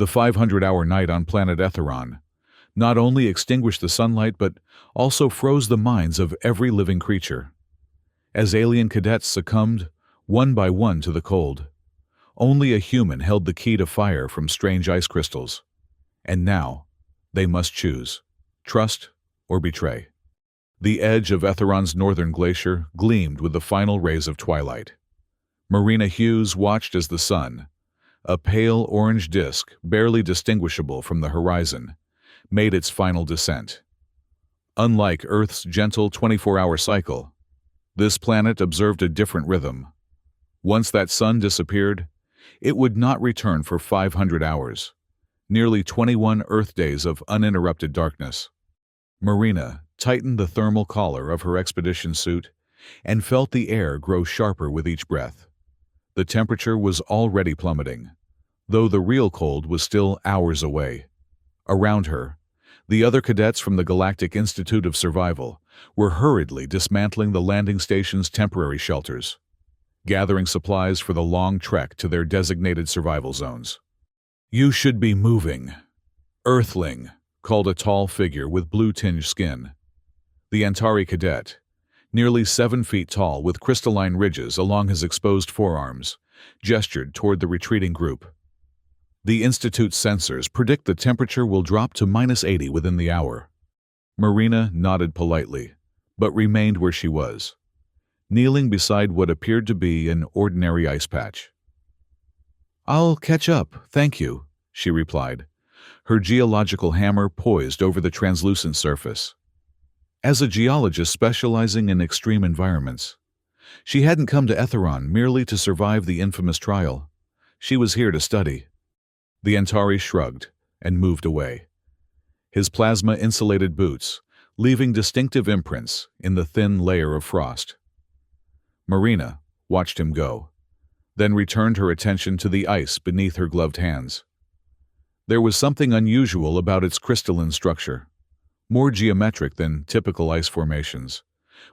The 500-hour night on planet Etheron not only extinguished the sunlight but also froze the minds of every living creature. As alien cadets succumbed, one by one, to the cold, only a human held the key to fire from strange ice crystals. And now, they must choose: trust or betray. The edge of Etheron's northern glacier gleamed with the final rays of twilight. Marina Hughes watched as the sun, a pale orange disk barely distinguishable from the horizon, made its final descent. Unlike Earth's gentle 24-hour cycle, this planet observed a different rhythm. Once that sun disappeared, it would not return for 500 hours, nearly 21 Earth days of uninterrupted darkness. Marina tightened the thermal collar of her expedition suit and felt the air grow sharper with each breath. The temperature was already plummeting, though the real cold was still hours away. Around her, the other cadets from the Galactic Institute of Survival were hurriedly dismantling the landing station's temporary shelters, gathering supplies for the long trek to their designated survival zones. "You should be moving," Earthling called a tall figure with blue-tinged skin. The Antari cadet, nearly 7 feet tall with crystalline ridges along his exposed forearms, gestured toward the retreating group. "The Institute's sensors predict the temperature will drop to -80 within the hour." Marina nodded politely, but remained where she was, kneeling beside what appeared to be an ordinary ice patch. "I'll catch up, thank you," she replied, her geological hammer poised over the translucent surface. As a geologist specializing in extreme environments, she hadn't come to Etheron merely to survive the infamous trial. She was here to study. The Antari shrugged and moved away, his plasma-insulated boots leaving distinctive imprints in the thin layer of frost. Marina watched him go, then returned her attention to the ice beneath her gloved hands. There was something unusual about its crystalline structure, more geometric than typical ice formations,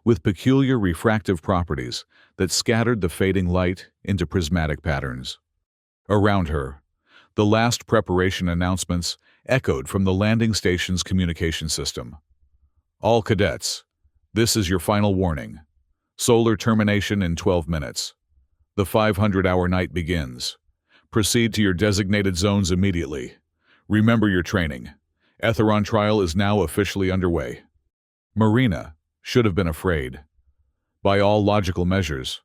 with peculiar refractive properties that scattered the fading light into prismatic patterns. Around her, the last preparation announcements echoed from the landing station's communication system. "All cadets, this is your final warning. Solar termination in 12 minutes. The 500-hour night begins. Proceed to your designated zones immediately. Remember your training. Etheron trial is now officially underway." Marina should have been afraid. By all logical measures,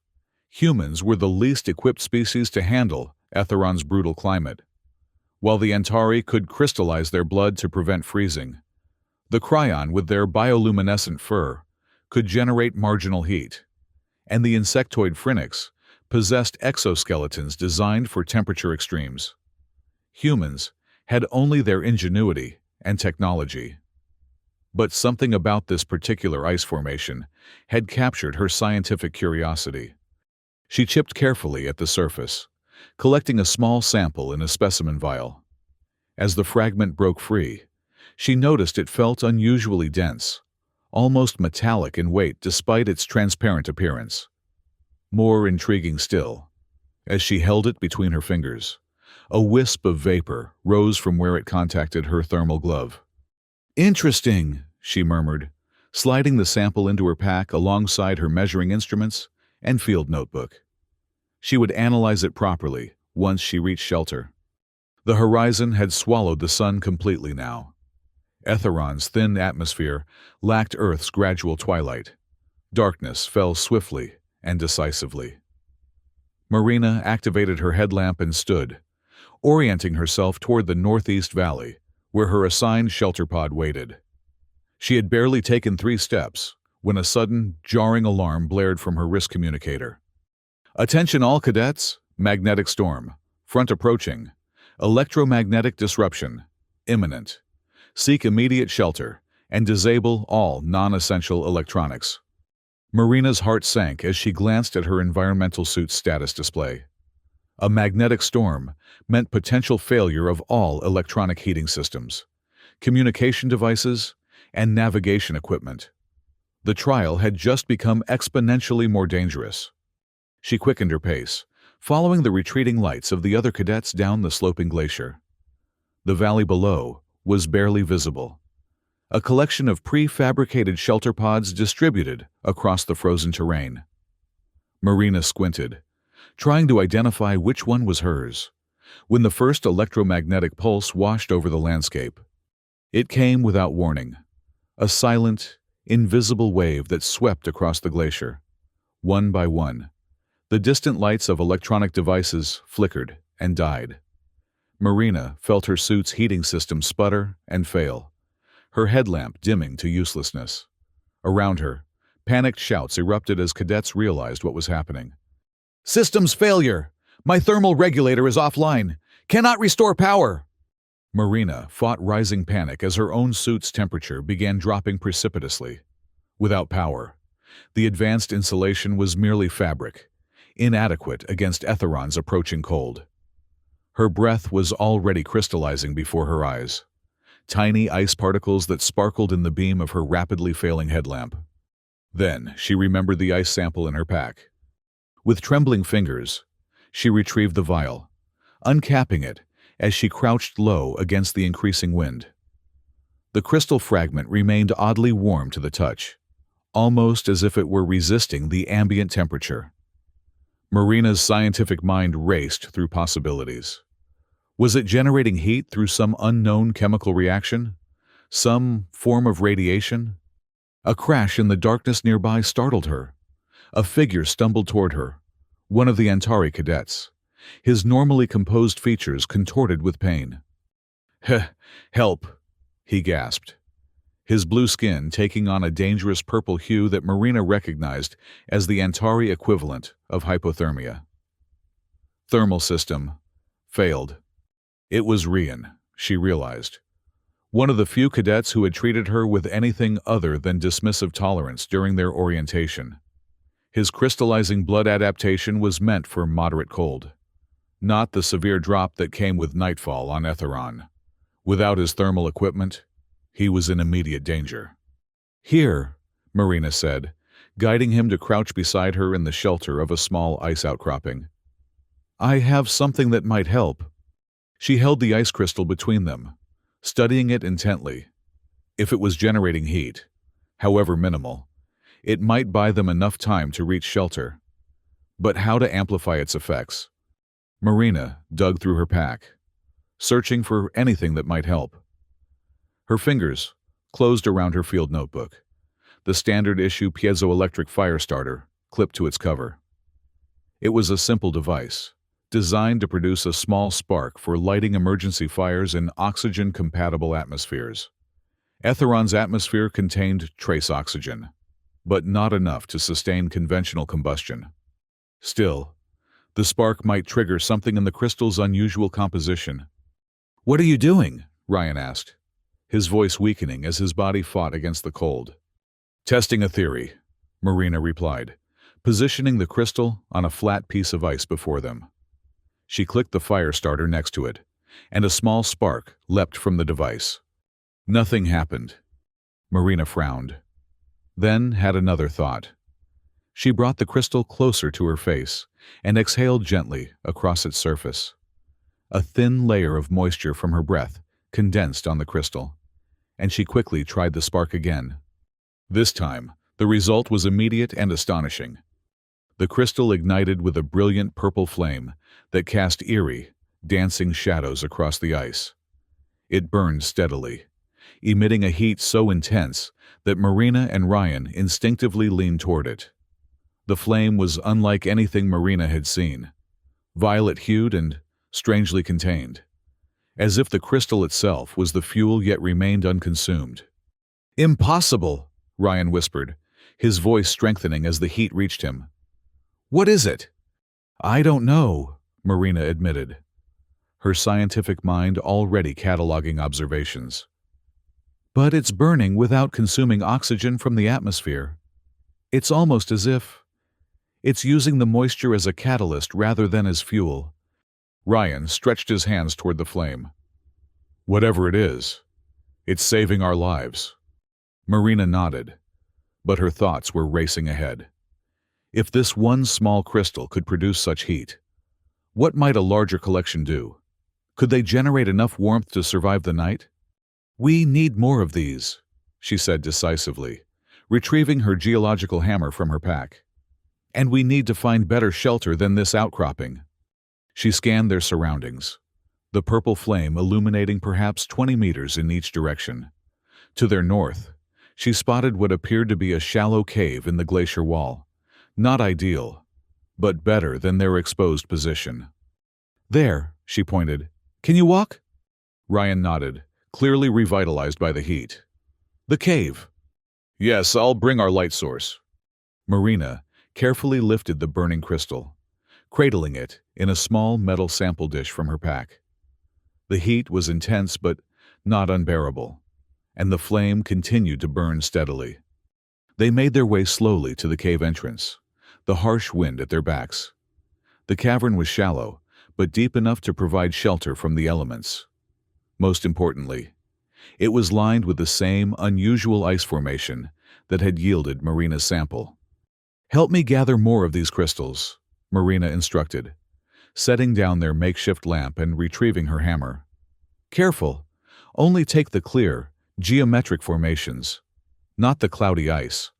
humans were the least equipped species to handle Etheron's brutal climate. While the Antari could crystallize their blood to prevent freezing, the Cryon, with their bioluminescent fur, could generate marginal heat, and the insectoid Phrynix possessed exoskeletons designed for temperature extremes. Humans had only their ingenuity and technology. But something about this particular ice formation had captured her scientific curiosity. She chipped carefully at the surface, collecting a small sample in a specimen vial. As the fragment broke free, she noticed it felt unusually dense, almost metallic in weight despite its transparent appearance. More intriguing still, as she held it between her fingers, a wisp of vapor rose from where it contacted her thermal glove. "Interesting," she murmured, sliding the sample into her pack alongside her measuring instruments and field notebook. She would analyze it properly once she reached shelter. The horizon had swallowed the sun completely now. Etheron's thin atmosphere lacked Earth's gradual twilight. Darkness fell swiftly and decisively. Marina activated her headlamp and stood, orienting herself toward the northeast valley, where her assigned shelter pod waited. She had barely taken 3 steps when a sudden, jarring alarm blared from her wrist communicator. "Attention all cadets, magnetic storm, front approaching, electromagnetic disruption, imminent. Seek immediate shelter and disable all non-essential electronics." Marina's heart sank as she glanced at her environmental suit's status display. A magnetic storm meant potential failure of all electronic heating systems, communication devices, and navigation equipment. The trial had just become exponentially more dangerous. She quickened her pace, following the retreating lights of the other cadets down the sloping glacier. The valley below was barely visible. A collection of prefabricated shelter pods distributed across the frozen terrain. Marina squinted, trying to identify which one was hers, when the first electromagnetic pulse washed over the landscape. It came without warning, a silent, invisible wave that swept across the glacier. One by one, the distant lights of electronic devices flickered and died. Marina felt her suit's heating system sputter and fail, her headlamp dimming to uselessness. Around her, panicked shouts erupted as cadets realized what was happening. "Systems failure! My thermal regulator is offline! Cannot restore power!" Marina fought rising panic as her own suit's temperature began dropping precipitously. Without power, the advanced insulation was merely fabric, inadequate against Etheron's approaching cold. Her breath was already crystallizing before her eyes, tiny ice particles that sparkled in the beam of her rapidly failing headlamp. Then she remembered the ice sample in her pack. With trembling fingers, she retrieved the vial, uncapping it as she crouched low against the increasing wind. The crystal fragment remained oddly warm to the touch, almost as if it were resisting the ambient temperature. Marina's scientific mind raced through possibilities. Was it generating heat through some unknown chemical reaction? Some form of radiation? A crash in the darkness nearby startled her. A figure stumbled toward her, one of the Antari cadets, his normally composed features contorted with pain. "Help," he gasped, his blue skin taking on a dangerous purple hue that Marina recognized as the Antari equivalent of hypothermia. Thermal system failed. It was Rian, she realized, one of the few cadets who had treated her with anything other than dismissive tolerance during their orientation. His crystallizing blood adaptation was meant for moderate cold, not the severe drop that came with nightfall on Etheron. Without his thermal equipment, he was in immediate danger. "Here," Marina said, guiding him to crouch beside her in the shelter of a small ice outcropping. "I have something that might help." She held the ice crystal between them, studying it intently. If it was generating heat, however minimal, it might buy them enough time to reach shelter. But how to amplify its effects? Marina dug through her pack, searching for anything that might help. Her fingers closed around her field notebook, the standard-issue piezoelectric fire starter clipped to its cover. It was a simple device, designed to produce a small spark for lighting emergency fires in oxygen-compatible atmospheres. Etheron's atmosphere contained trace oxygen, but not enough to sustain conventional combustion. Still, the spark might trigger something in the crystal's unusual composition. "What are you doing?" Ryan asked, his voice weakening as his body fought against the cold. "Testing a theory," Marina replied, positioning the crystal on a flat piece of ice before them. She clicked the fire starter next to it, and a small spark leapt from the device. Nothing happened. Marina frowned, then had another thought. She brought the crystal closer to her face and exhaled gently across its surface. A thin layer of moisture from her breath condensed on the crystal, and she quickly tried the spark again. This time, the result was immediate and astonishing. The crystal ignited with a brilliant purple flame that cast eerie, dancing shadows across the ice. It burned steadily, emitting a heat so intense that Marina and Ryan instinctively leaned toward it. The flame was unlike anything Marina had seen, violet-hued and strangely contained, as if the crystal itself was the fuel yet remained unconsumed. "Impossible," Ryan whispered, his voice strengthening as the heat reached him. "What is it?" "I don't know," Marina admitted, her scientific mind already cataloging observations. "But it's burning without consuming oxygen from the atmosphere. It's almost as if it's using the moisture as a catalyst rather than as fuel." Ryan stretched his hands toward the flame. "Whatever it is, it's saving our lives." Marina nodded, but her thoughts were racing ahead. If this one small crystal could produce such heat, what might a larger collection do? Could they generate enough warmth to survive the night? We need more of these, she said decisively, retrieving her geological hammer from her pack. And we need to find better shelter than this outcropping. She scanned their surroundings, the purple flame illuminating perhaps 20 meters in each direction. To their north, she spotted what appeared to be a shallow cave in the glacier wall. Not ideal, but better than their exposed position. There, she pointed. Can you walk? Ryan nodded, clearly revitalized by the heat. The cave. Yes, I'll bring our light source. Marina carefully lifted the burning crystal, cradling it in a small metal sample dish from her pack. The heat was intense but not unbearable, and the flame continued to burn steadily. They made their way slowly to the cave entrance, the harsh wind at their backs. The cavern was shallow, but deep enough to provide shelter from the elements. Most importantly, it was lined with the same unusual ice formation that had yielded Marina's sample. Help me gather more of these crystals, Marina instructed, setting down their makeshift lamp and retrieving her hammer. Careful, only take the clear, geometric formations, not the cloudy ice.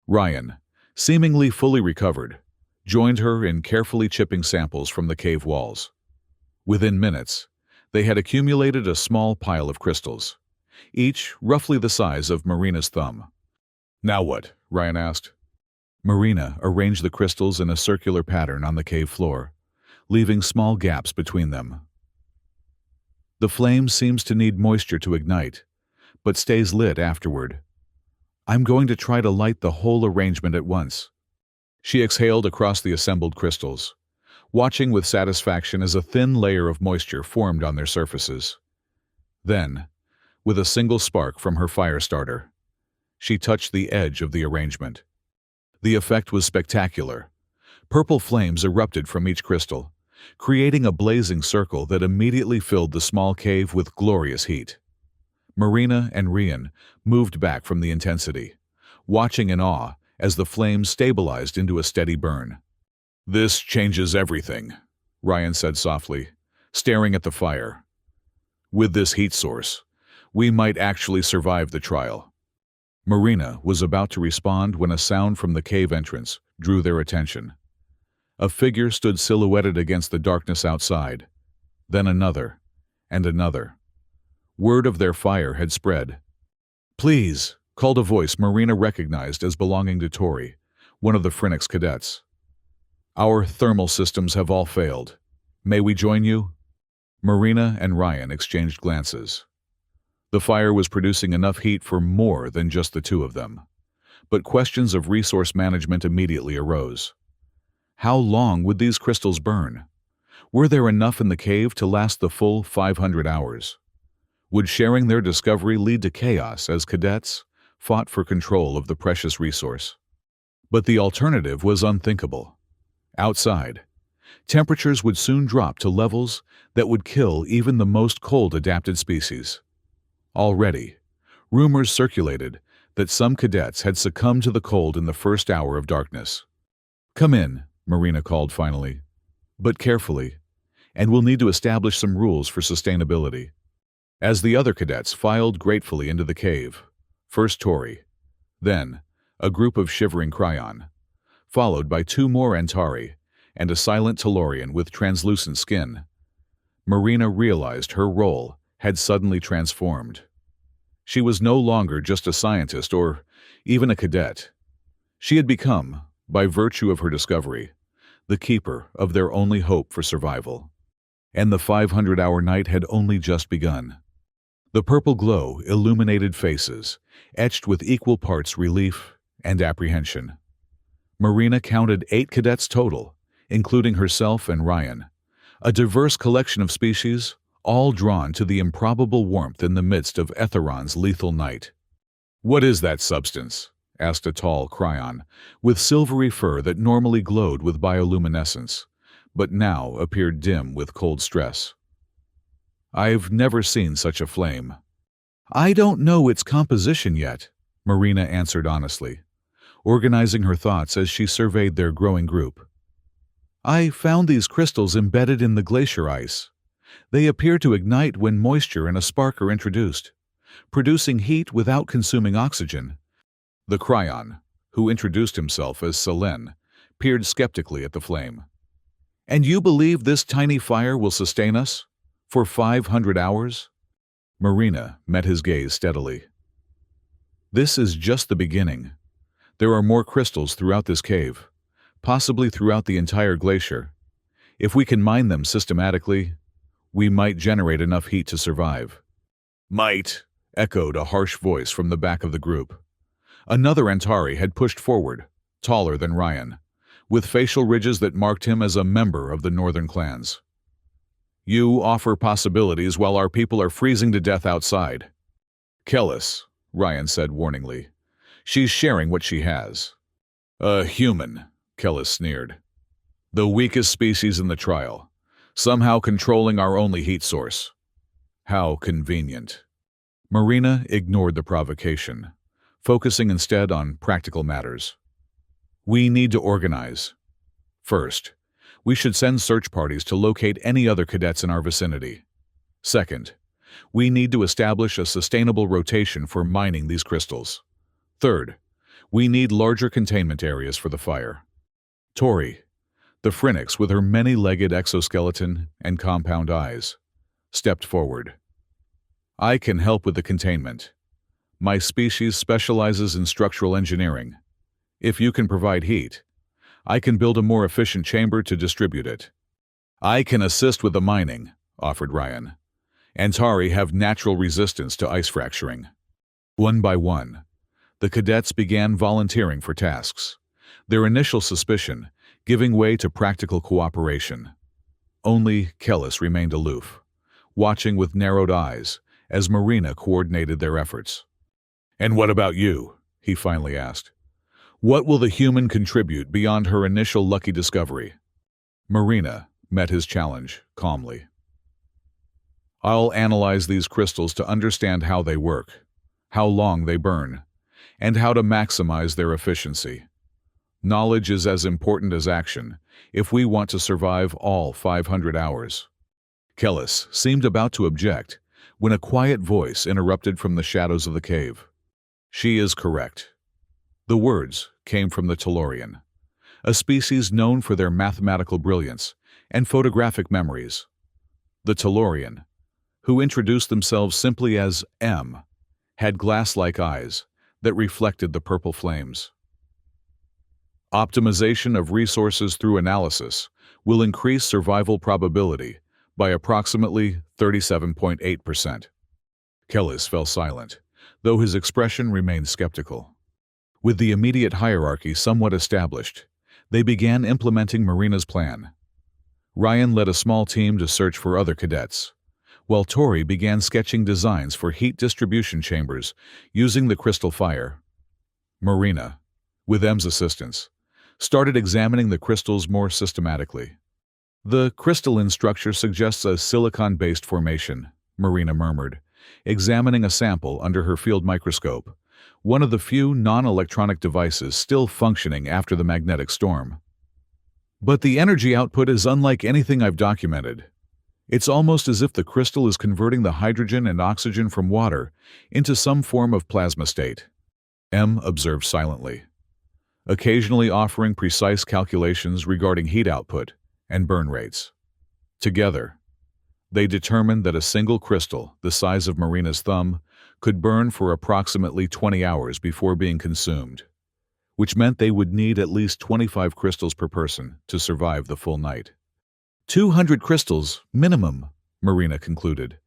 Ryan, seemingly fully recovered, joined her in carefully chipping samples from the cave walls. Within minutes, they had accumulated a small pile of crystals, each roughly the size of Marina's thumb. Now what? Ryan asked. Marina arranged the crystals in a circular pattern on the cave floor, leaving small gaps between them. The flame seems to need moisture to ignite, but stays lit afterward. I'm going to try to light the whole arrangement at once. She exhaled across the assembled crystals, watching with satisfaction as a thin layer of moisture formed on their surfaces. Then, with a single spark from her fire starter, she touched the edge of the arrangement. The effect was spectacular. Purple flames erupted from each crystal, creating a blazing circle that immediately filled the small cave with glorious heat. Marina and Ryan moved back from the intensity, watching in awe as the flames stabilized into a steady burn. This changes everything, Ryan said softly, staring at the fire. With this heat source, we might actually survive the trial. Marina was about to respond when a sound from the cave entrance drew their attention. A figure stood silhouetted against the darkness outside, then another, and another. Word of their fire had spread. Please, called a voice Marina recognized as belonging to Tori, one of the Phoenix cadets. Our thermal systems have all failed. May we join you? Marina and Ryan exchanged glances. The fire was producing enough heat for more than just the two of them. But questions of resource management immediately arose. How long would these crystals burn? Were there enough in the cave to last the full 500 hours? Would sharing their discovery lead to chaos as cadets fought for control of the precious resource? But the alternative was unthinkable. Outside, temperatures would soon drop to levels that would kill even the most cold-adapted species. Already, rumors circulated that some cadets had succumbed to the cold in the first hour of darkness. Come in, Marina called finally, but carefully, and we'll need to establish some rules for sustainability. As the other cadets filed gratefully into the cave, first Tori, then a group of shivering Cryon, followed by two more Antari and a silent Tellurian with translucent skin, Marina realized her role had suddenly transformed. She was no longer just a scientist or even a cadet. She had become, by virtue of her discovery, the keeper of their only hope for survival. And the 500-hour night had only just begun. The purple glow illuminated faces, etched with equal parts relief and apprehension. Marina counted 8 cadets total, including herself and Ryan, a diverse collection of species, all drawn to the improbable warmth in the midst of Etheron's lethal night. What is that substance? Asked a tall Cryon, with silvery fur that normally glowed with bioluminescence, but now appeared dim with cold stress. I've never seen such a flame. I don't know its composition yet, Marina answered honestly, organizing her thoughts as she surveyed their growing group. I found these crystals embedded in the glacier ice. They appear to ignite when moisture and a spark are introduced, producing heat without consuming oxygen. The Cryon, who introduced himself as Selen, peered skeptically at the flame. "And you believe this tiny fire will sustain us? For 500 hours?" Marina met his gaze steadily. "This is just the beginning. There are more crystals throughout this cave, possibly throughout the entire glacier. If we can mine them systematically, we might generate enough heat to survive." "Might," echoed a harsh voice from the back of the group. Another Antari had pushed forward, taller than Ryan, with facial ridges that marked him as a member of the northern clans. "You offer possibilities while our people are freezing to death outside." "Kellis," Ryan said warningly. "She's sharing what she has." "A human," Kellis sneered. "The weakest species in the trial, somehow controlling our only heat source. How convenient." Marina ignored the provocation, focusing instead on practical matters. "We need to organize. First, we should send search parties to locate any other cadets in our vicinity. Second, we need to establish a sustainable rotation for mining these crystals. Third, we need larger containment areas for the fire." Tori, the Phoenix with her many-legged exoskeleton and compound eyes, stepped forward. "I can help with the containment. My species specializes in structural engineering. If you can provide heat, I can build a more efficient chamber to distribute it." "I can assist with the mining," offered Ryan. "Antari have natural resistance to ice fracturing." One by one, the cadets began volunteering for tasks, their initial suspicion giving way to practical cooperation. Only Kellis remained aloof, watching with narrowed eyes as Marina coordinated their efforts. "And what about you?" he finally asked. "What will the human contribute beyond her initial lucky discovery?" Marina met his challenge calmly. "I'll analyze these crystals to understand how they work, how long they burn, and how to maximize their efficiency. Knowledge is as important as action if we want to survive all 500 hours." Kellis seemed about to object when a quiet voice interrupted from the shadows of the cave. "She is correct." The words came from the Tellurian, a species known for their mathematical brilliance and photographic memories. The Tellurian, who introduced themselves simply as M, had glass-like eyes that reflected the purple flames. "Optimization of resources through analysis will increase survival probability by approximately 37.8%. Kellis fell silent, though his expression remained skeptical. With the immediate hierarchy somewhat established, they began implementing Marina's plan. Ryan led a small team to search for other cadets, while Tori began sketching designs for heat distribution chambers using the crystal fire. Marina, with M's assistance, started examining the crystals more systematically. "The crystalline structure suggests a silicon-based formation," Marina murmured, examining a sample under her field microscope, one of the few non-electronic devices still functioning after the magnetic storm. "But the energy output is unlike anything I've documented. It's almost as if the crystal is converting the hydrogen and oxygen from water into some form of plasma state." M observed silently, occasionally offering precise calculations regarding heat output and burn rates. Together, they determined that a single crystal the size of Marina's thumb could burn for approximately 20 hours before being consumed, which meant they would need at least 25 crystals per person to survive the full night. 200 crystals, minimum, Marina concluded,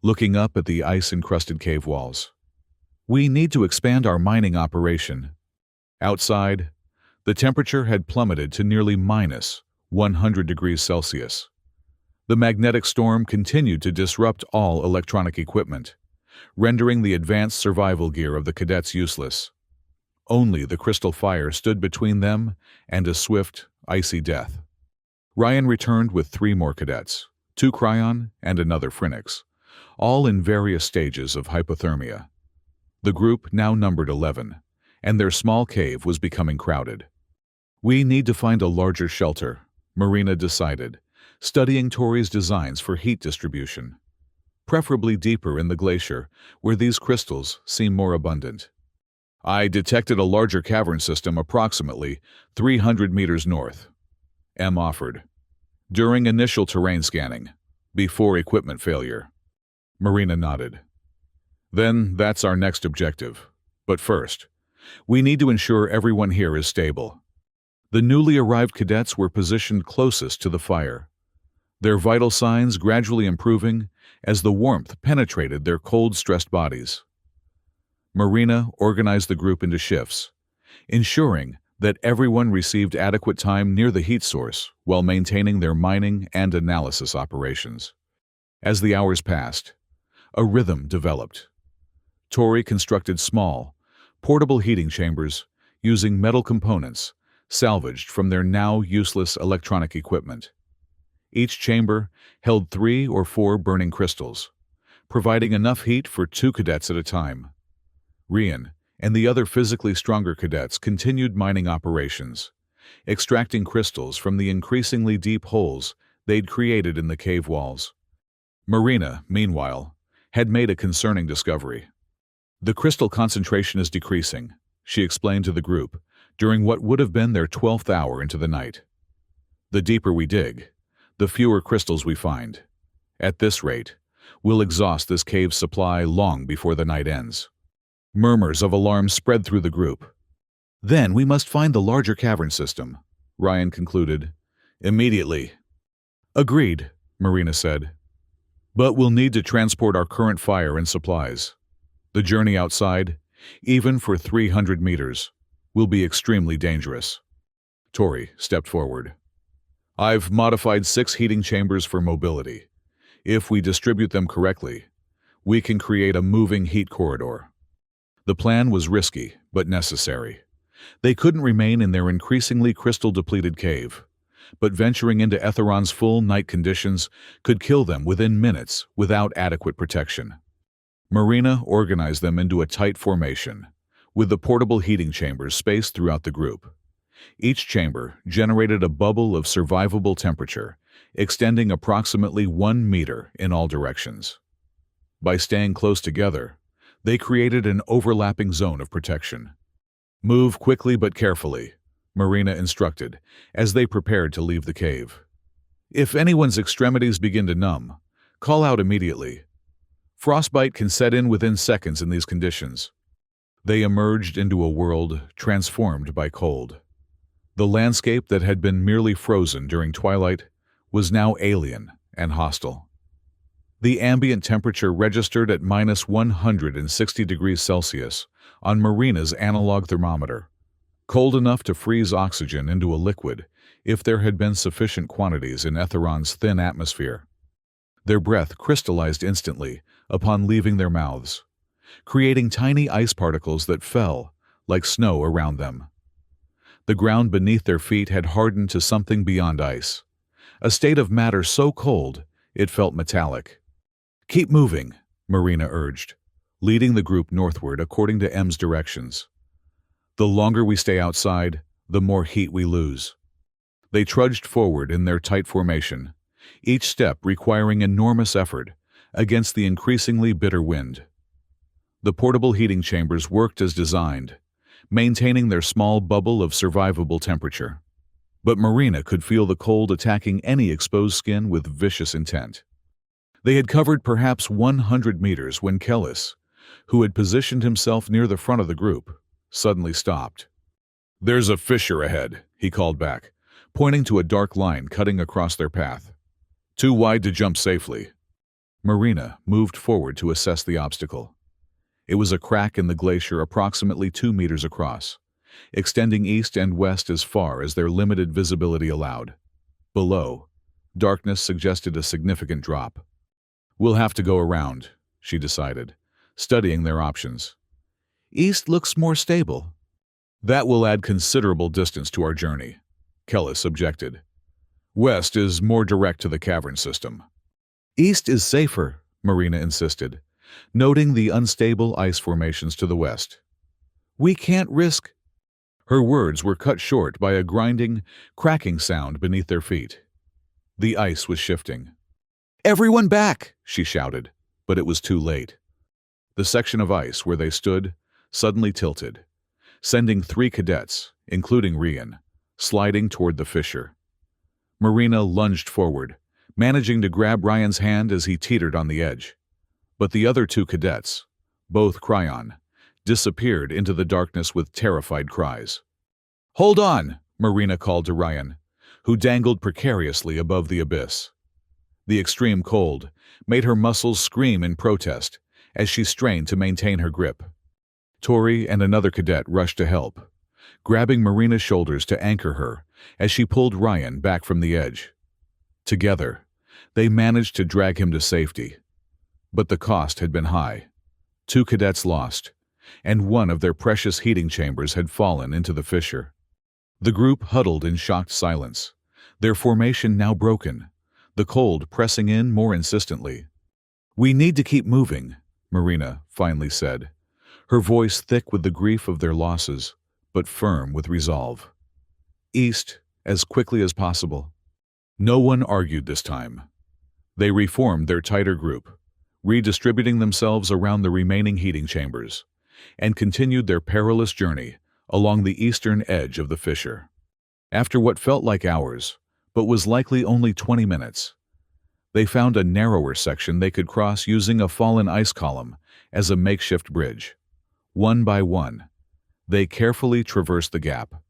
looking up at the ice-encrusted cave walls. "We need to expand our mining operation." Outside, the temperature had plummeted to nearly minus 100 degrees Celsius. The magnetic storm continued to disrupt all electronic equipment, rendering the advanced survival gear of the cadets useless. Only the crystal fire stood between them and a swift, icy death. Ryan returned with 3 more cadets, 2 Cryon and another Phoenix, all in various stages of hypothermia. The group now numbered 11, and their small cave was becoming crowded. "We need to find a larger shelter," Marina decided, studying Tori's designs for heat distribution, preferably deeper in the glacier, where these crystals seem more abundant. I detected a larger cavern system approximately 300 meters north, M offered, during initial terrain scanning, before equipment failure. Marina nodded. Then that's our next objective. But first, we need to ensure everyone here is stable. The newly arrived cadets were positioned closest to the fire, their vital signs gradually improving as the warmth penetrated their cold, stressed bodies. Marina organized the group into shifts, ensuring that everyone received adequate time near the heat source while maintaining their mining and analysis operations. As the hours passed, a rhythm developed. Tori constructed small, portable heating chambers using metal components salvaged from their now useless electronic equipment. Each chamber held 3 or 4 burning crystals, providing enough heat for 2 cadets at a time. Rian and the other physically stronger cadets continued mining operations, extracting crystals from the increasingly deep holes they'd created in the cave walls. Marina, meanwhile, had made a concerning discovery. The crystal concentration is decreasing, she explained to the group, during what would have been their 12th hour into the night. The deeper we dig, the fewer crystals we find. At this rate, we'll exhaust this cave's supply long before the night ends. Murmurs of alarm spread through the group. Then we must find the larger cavern system, Ryan concluded. Immediately. Agreed, Marina said. But we'll need to transport our current fire and supplies. The journey outside, even for 300 meters, will be extremely dangerous. Tori stepped forward. I've modified 6 heating chambers for mobility. If we distribute them correctly, we can create a moving heat corridor. The plan was risky, but necessary. They couldn't remain in their increasingly crystal-depleted cave, but venturing into Etheron's full night conditions could kill them within minutes without adequate protection. Marina organized them into a tight formation, with the portable heating chambers spaced throughout the group. Each chamber generated a bubble of survivable temperature, extending approximately 1 meter in all directions. By staying close together, they created an overlapping zone of protection. Move quickly but carefully, Marina instructed, as they prepared to leave the cave. If anyone's extremities begin to numb, call out immediately. Frostbite can set in within seconds in these conditions. They emerged into a world transformed by cold. The landscape that had been merely frozen during twilight was now alien and hostile. The ambient temperature registered at -160 degrees Celsius on Marina's analog thermometer, cold enough to freeze oxygen into a liquid if there had been sufficient quantities in Etheron's thin atmosphere. Their breath crystallized instantly upon leaving their mouths, creating tiny ice particles that fell like snow around them. The ground beneath their feet had hardened to something beyond ice, a state of matter so cold it felt metallic. Keep moving, Marina urged, leading the group northward according to M's directions. The longer we stay outside, the more heat we lose. They trudged forward in their tight formation, each step requiring enormous effort against the increasingly bitter wind. The portable heating chambers worked as designed, maintaining their small bubble of survivable temperature. But Marina could feel the cold attacking any exposed skin with vicious intent. They had covered perhaps 100 meters when Kellis, who had positioned himself near the front of the group, suddenly stopped. There's a fissure ahead, he called back, pointing to a dark line cutting across their path. Too wide to jump safely. Marina moved forward to assess the obstacle. It was a crack in the glacier approximately 2 meters across, extending east and west as far as their limited visibility allowed. Below, darkness suggested a significant drop. We'll have to go around, she decided, studying their options. East looks more stable. That will add considerable distance to our journey, Kellis objected. West is more direct to the cavern system. East is safer, Marina insisted, noting the unstable ice formations to the west. We can't risk... Her words were cut short by a grinding, cracking sound beneath their feet. The ice was shifting. "Everyone back!" she shouted, but it was too late. The section of ice where they stood suddenly tilted, sending 3 cadets, including Rian, sliding toward the fissure. Marina lunged forward, managing to grab Ryan's hand as he teetered on the edge. But the other 2 cadets, both Cryon, disappeared into the darkness with terrified cries. "Hold on!" Marina called to Ryan, who dangled precariously above the abyss. The extreme cold made her muscles scream in protest as she strained to maintain her grip. Tori and another cadet rushed to help, grabbing Marina's shoulders to anchor her as she pulled Ryan back from the edge. Together, they managed to drag him to safety. But the cost had been high. 2 cadets lost, and one of their precious heating chambers had fallen into the fissure. The group huddled in shocked silence, their formation now broken, the cold pressing in more insistently. "We need to keep moving," Marina finally said, her voice thick with the grief of their losses, but firm with resolve. "East, as quickly as possible." No one argued this time. They reformed their tighter group, redistributing themselves around the remaining heating chambers, and continued their perilous journey along the eastern edge of the fissure. After what felt like hours, but was likely only 20 minutes, they found a narrower section they could cross using a fallen ice column as a makeshift bridge. One by one, they carefully traversed the gap.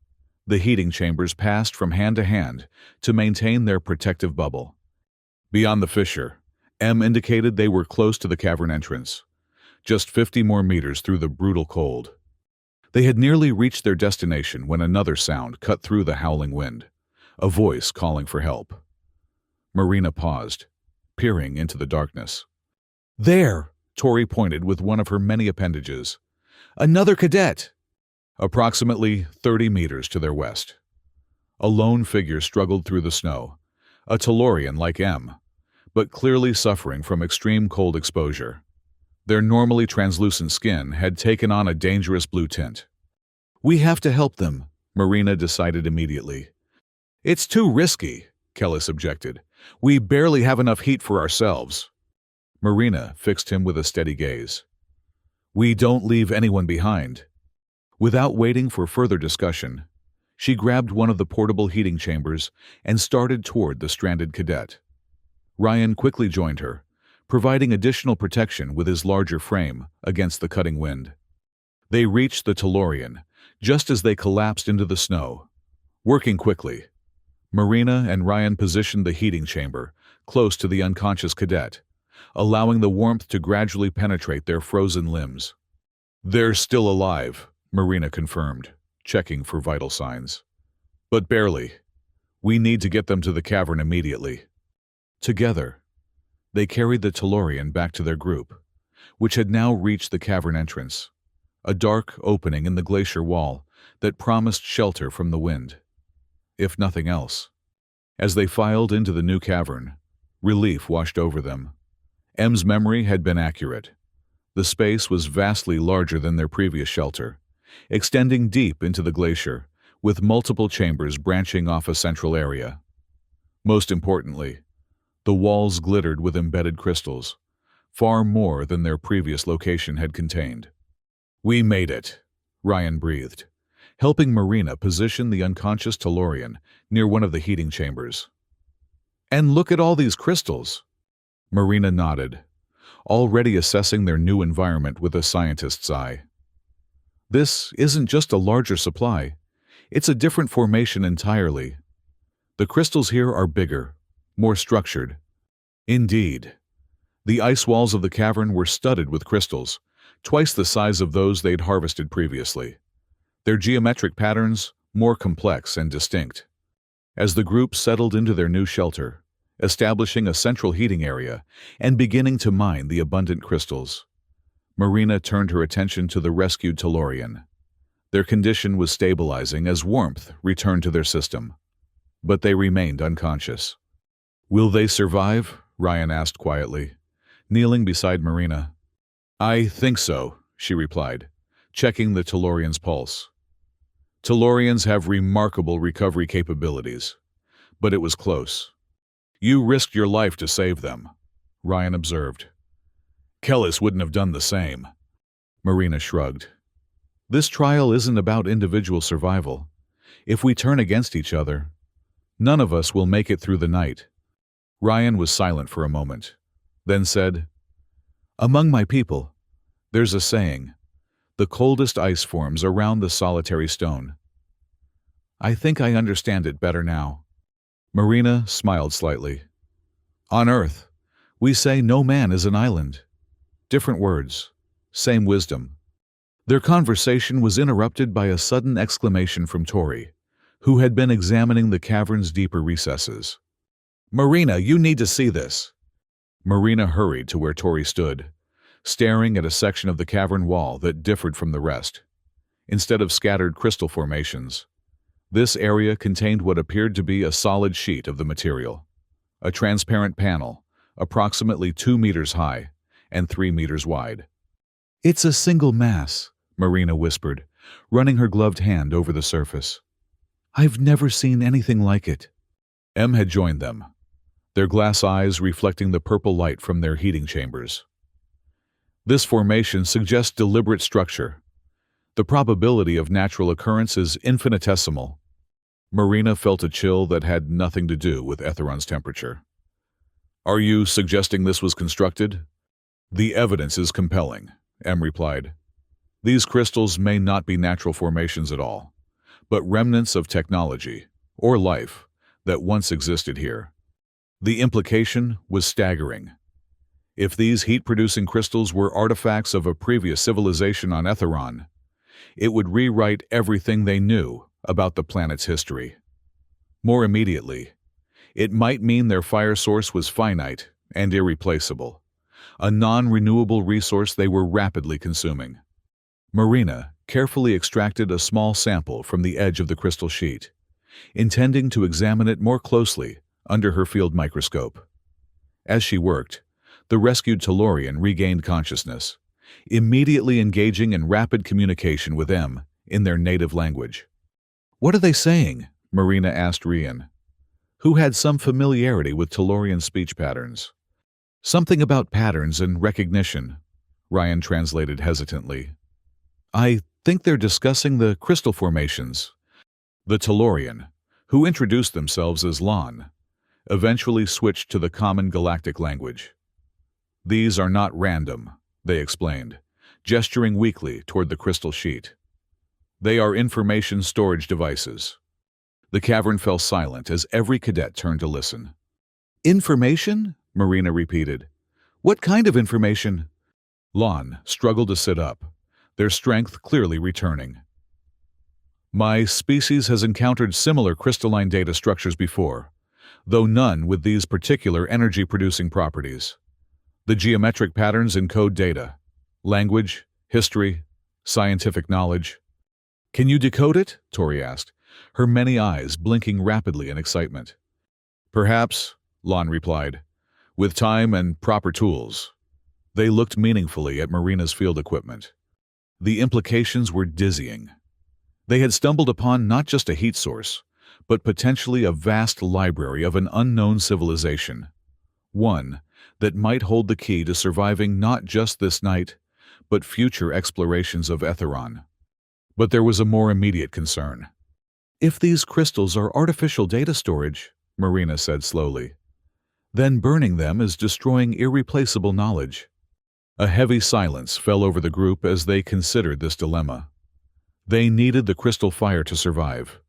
The heating chambers passed from hand to hand to maintain their protective bubble. Beyond the fissure, M indicated they were close to the cavern entrance, just 50 more meters through the brutal cold. They had nearly reached their destination when another sound cut through the howling wind, a voice calling for help. Marina paused, peering into the darkness. "There!" Tori pointed with one of her many appendages. "Another cadet!" Approximately 30 meters to their west, a lone figure struggled through the snow, a Tellurian like M, but clearly suffering from extreme cold exposure. Their normally translucent skin had taken on a dangerous blue tint. "We have to help them," Marina decided immediately. "It's too risky," Kellis objected. "We barely have enough heat for ourselves." Marina fixed him with a steady gaze. "We don't leave anyone behind." Without waiting for further discussion, she grabbed one of the portable heating chambers and started toward the stranded cadet. Ryan quickly joined her, providing additional protection with his larger frame against the cutting wind. They reached the Tellurian just as they collapsed into the snow. Working quickly, Marina and Ryan positioned the heating chamber close to the unconscious cadet, allowing the warmth to gradually penetrate their frozen limbs. "They're still alive," Marina confirmed, checking for vital signs. "But barely. We need to get them to the cavern immediately." Together, they carried the Tellurian back to their group, which had now reached the cavern entrance, a dark opening in the glacier wall that promised shelter from the wind, if nothing else. As they filed into the new cavern, relief washed over them. M's memory had been accurate. The space was vastly larger than their previous shelter, extending deep into the glacier, with multiple chambers branching off a central area. Most importantly, the walls glittered with embedded crystals, far more than their previous location had contained. "We made it," Ryan breathed, helping Marina position the unconscious Tellurian near one of the heating chambers. "And look at all these crystals." Marina nodded, already assessing their new environment with a scientist's eye. "This isn't just a larger supply, it's a different formation entirely. The crystals here are bigger, more structured." Indeed, the ice walls of the cavern were studded with crystals, twice the size of those they'd harvested previously, their geometric patterns more complex and distinct. As the group settled into their new shelter, establishing a central heating area and beginning to mine the abundant crystals, Marina turned her attention to the rescued Tellurian. Their condition was stabilizing as warmth returned to their system, but they remained unconscious. "Will they survive?" Ryan asked quietly, kneeling beside Marina. "I think so," she replied, checking the Tellurian's pulse. "Tellurians have remarkable recovery capabilities, but it was close. You risked your life to save them, Ryan observed. Kellis wouldn't have done the same. Marina shrugged. This trial isn't about individual survival. If we turn against each other, none of us will make it through the night. Ryan was silent for a moment, then said, Among my people, there's a saying, the coldest ice forms around the solitary stone. I think I understand it better now. Marina smiled slightly. On Earth, we say no man is an island. Different words, same wisdom. Their conversation was interrupted by a sudden exclamation from Tori, who had been examining the cavern's deeper recesses. Marina, you need to see this. Marina hurried to where Tori stood, staring at a section of the cavern wall that differed from the rest. Instead of scattered crystal formations, this area contained what appeared to be a solid sheet of the material, a transparent panel, approximately 2 meters high and 3 meters wide. It's a single mass, Marina whispered, running her gloved hand over the surface. I've never seen anything like it. Em had joined them, their glass eyes reflecting the purple light from their heating chambers. This formation suggests deliberate structure. The probability of natural occurrence is infinitesimal. Marina felt a chill that had nothing to do with Etheron's temperature. Are you suggesting this was constructed? The evidence is compelling, Em replied. These crystals may not be natural formations at all, but remnants of technology, or life, that once existed here. The implication was staggering. If these heat-producing crystals were artifacts of a previous civilization on Etheron, it would rewrite everything they knew about the planet's history. More immediately, it might mean their fire source was finite and irreplaceable, a non-renewable resource they were rapidly consuming. Marina carefully extracted a small sample from the edge of the crystal sheet, intending to examine it more closely under her field microscope. As she worked, the rescued Tellurian regained consciousness, immediately engaging in rapid communication with Em in their native language. What are they saying? Marina asked Rian, who had some familiarity with Tellurian speech patterns. Something about patterns and recognition, Ryan translated hesitantly. I think they're discussing the crystal formations. The Tellurian, who introduced themselves as Lon, eventually switched to the common galactic language. These are not random, they explained, gesturing weakly toward the crystal sheet. They are information storage devices. The cavern fell silent as every cadet turned to listen. Information? Marina repeated. What kind of information? Lon struggled to sit up, their strength clearly returning. My species has encountered similar crystalline data structures before, though none with these particular energy-producing properties. The geometric patterns encode data, language, history, scientific knowledge. Can you decode it? Tori asked, her many eyes blinking rapidly in excitement. Perhaps, Lon replied, with time and proper tools. They looked meaningfully at Marina's field equipment. The implications were dizzying. They had stumbled upon not just a heat source, but potentially a vast library of an unknown civilization. One that might hold the key to surviving not just this night, but future explorations of Etheron. But there was a more immediate concern. If these crystals are artificial data storage, Marina said slowly, then burning them is destroying irreplaceable knowledge. A heavy silence fell over the group as they considered this dilemma. They needed the crystal fire to survive,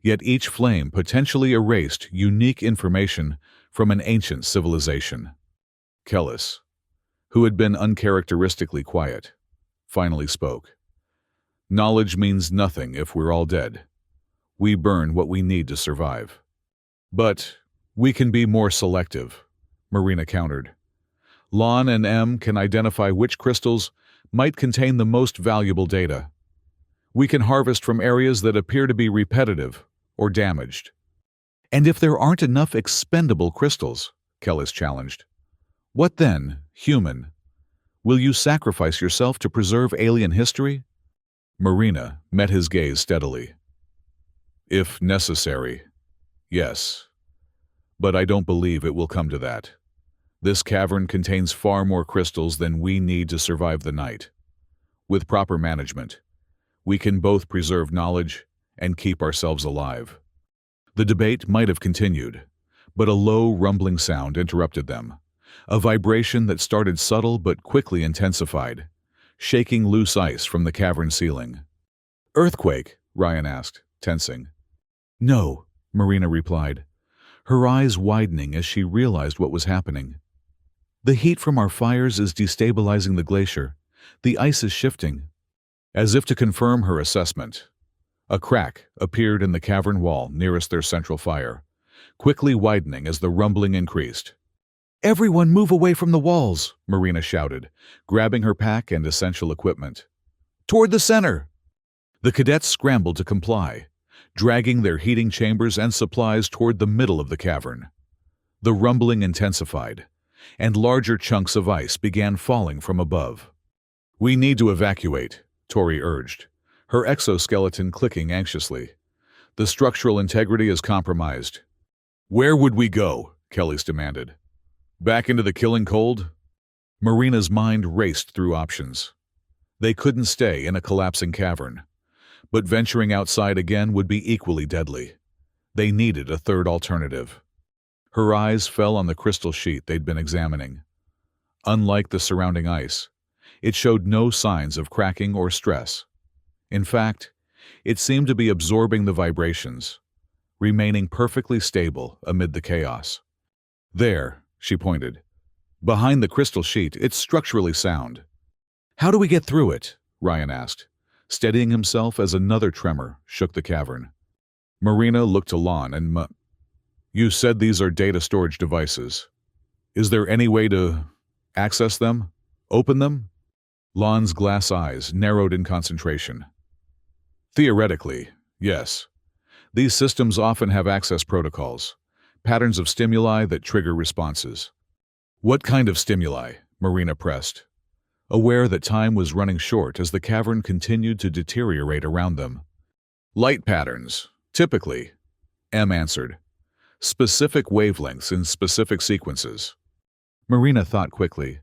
yet each flame potentially erased unique information from an ancient civilization. Kellis, who had been uncharacteristically quiet, finally spoke. Knowledge means nothing if we're all dead. We burn what we need to survive. But we can be more selective, Marina countered. Lon and Em can identify which crystals might contain the most valuable data. We can harvest from areas that appear to be repetitive or damaged. And if there aren't enough expendable crystals, Kellis challenged, what then, human? Will you sacrifice yourself to preserve alien history? Marina met his gaze steadily. If necessary, yes. But I don't believe it will come to that. This cavern contains far more crystals than we need to survive the night. With proper management, we can both preserve knowledge and keep ourselves alive." The debate might have continued, but a low, rumbling sound interrupted them, a vibration that started subtle but quickly intensified, shaking loose ice from the cavern ceiling. "Earthquake?" Ryan asked, tensing. "No," Marina replied, her eyes widening as she realized what was happening. "The heat from our fires is destabilizing the glacier. The ice is shifting." As if to confirm her assessment, a crack appeared in the cavern wall nearest their central fire, quickly widening as the rumbling increased. "Everyone move away from the walls," Marina shouted, grabbing her pack and essential equipment. "Toward the center!" The cadets scrambled to comply, dragging their heating chambers and supplies toward the middle of the cavern. The rumbling intensified, and larger chunks of ice began falling from above. "We need to evacuate," Tori urged, her exoskeleton clicking anxiously. "The structural integrity is compromised." "Where would we go?" Kelly's demanded. "Back into the killing cold?" Marina's mind raced through options. They couldn't stay in a collapsing cavern, but venturing outside again would be equally deadly. They needed a third alternative. Her eyes fell on the crystal sheet they'd been examining. Unlike the surrounding ice, it showed no signs of cracking or stress. In fact, it seemed to be absorbing the vibrations, remaining perfectly stable amid the chaos. "There," she pointed. "Behind the crystal sheet, it's structurally sound." "How do we get through it?" Ryan asked, steadying himself as another tremor shook the cavern. Marina looked to Lon and "You said these are data storage devices. Is there any way to access them? Open them?" Lon's glass eyes narrowed in concentration. "Theoretically, yes. These systems often have access protocols, patterns of stimuli that trigger responses." "What kind of stimuli?" Marina pressed, aware that time was running short as the cavern continued to deteriorate around them. "Light patterns, typically," M answered. "Specific wavelengths in specific sequences." Marina thought quickly.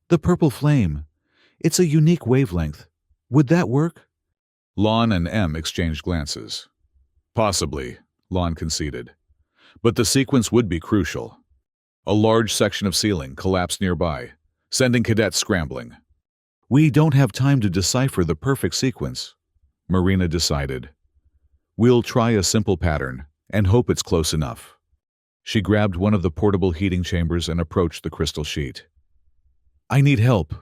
"The purple flame. It's a unique wavelength. Would that work?" Lon and M exchanged glances. "Possibly," Lon conceded. "But the sequence would be crucial." A large section of ceiling collapsed nearby, sending cadets scrambling. "We don't have time to decipher the perfect sequence," Marina decided. "We'll try a simple pattern and hope it's close enough." She grabbed one of the portable heating chambers and approached the crystal sheet. "I need help.